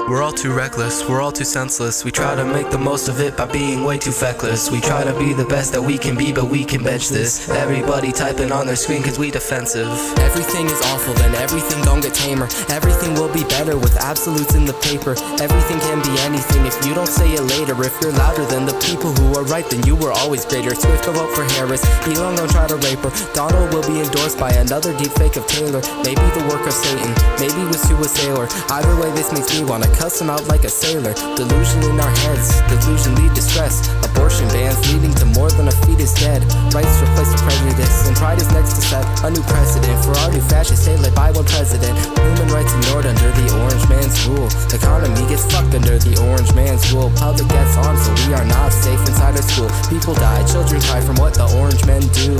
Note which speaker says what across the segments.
Speaker 1: We're all too reckless, we're all too senseless. We try to make the most of it by being way too feckless. We try to be the best that we can be, but we can bench this. Everybody typing on their screen cause we defensive.
Speaker 2: Everything is awful, then everything gon' get tamer. Everything will be better with absolutes in the paper. Everything can be anything if you don't say it later. If you're louder than the people who are right, then you were always greater. Swift will vote for Harris, Elon gon' try to rape her. Donald will be endorsed by another deepfake of Taylor. Maybe the work of Satan, maybe was to a sailor. Either way this makes me wanna cuss him out like a sailor. Delusion in our heads, delusion lead to stress. Abortion bans leading to more than a fetus dead. Rights replace prejudice, and pride is next to set a new precedent for our new fascist state led by one president. Human rights ignored under the orange man's rule. Economy gets fucked under the orange man's rule. Public gets armed so we are not safe inside our school. People die, children cry from what the orange men do.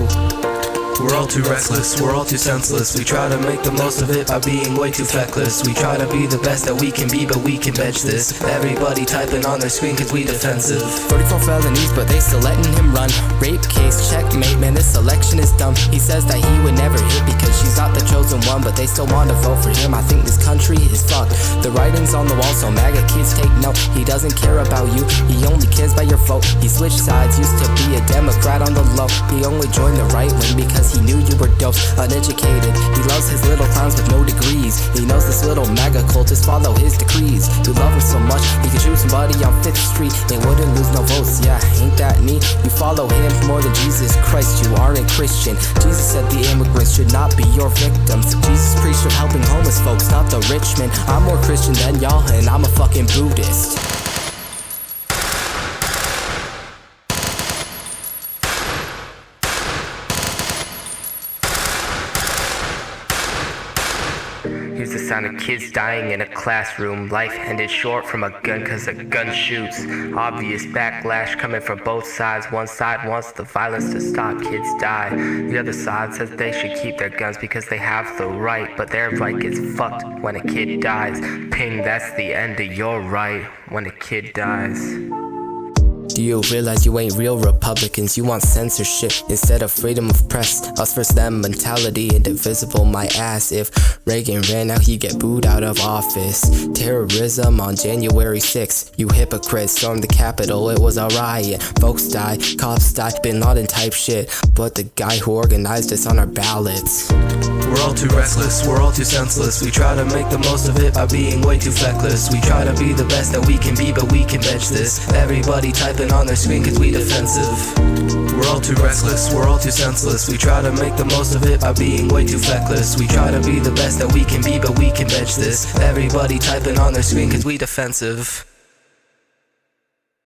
Speaker 1: We're all too reckless, we're all too senseless. We try to make the most of it by being way too feckless. We try to be the best that we can be, but we can bench this. Everybody typing on their screen cause we defensive.
Speaker 2: 34 felonies, but they still letting him run. Rape case, checkmate, man, this election is dumb. He says that he would never hit because she's not the chosen one, but they still want to vote for him. I think this country is fucked. The writing's on the wall, so MAGA kids take note. He doesn't care about you, he only cares about your vote. He switched sides, used to be a Democrat on the low. He only joined the right wing because he knew you were dope, uneducated. He loves his little clowns with no degrees. He knows this little MAGA cultists follow his decrees. You love him so much, he could shoot somebody on 5th Street and wouldn't lose no votes. Yeah, ain't that neat? You follow him more than Jesus Christ, you aren't Christian. Jesus said the immigrants should not be your victims. Jesus preached of helping homeless folks, not the rich men. I'm more Christian than y'all, and I'm a fucking Buddhist.
Speaker 3: Here's the sound of kids dying in a classroom. Life ended short from a gun cause a gun shoots. Obvious backlash coming from both sides. One side wants the violence to stop, kids die. The other side says they should keep their guns because they have the right. But their right gets fucked when a kid dies. Ping, that's the end of your right when a kid dies.
Speaker 2: Do you realize you ain't real Republicans? You want censorship instead of freedom of press. Us versus them mentality, indivisible my ass. If Reagan ran out, he'd get booed out of office. Terrorism on January 6th. You hypocrites stormed the Capitol, it was a riot. Folks died, cops died, Bin Laden type shit. But the guy who organized us on our ballots.
Speaker 1: We're all too reckless, we're all too senseless. We try to make the most of it by being way too feckless. We try to be the best that we can be, but we can bench this. Everybody typing on their screen cause we defensive. We're all too reckless, we're all too senseless. We try to make the most of it by being way too feckless. We try to be the best that we can be, but we can bench this. Everybody typing on their screen cause we defensive.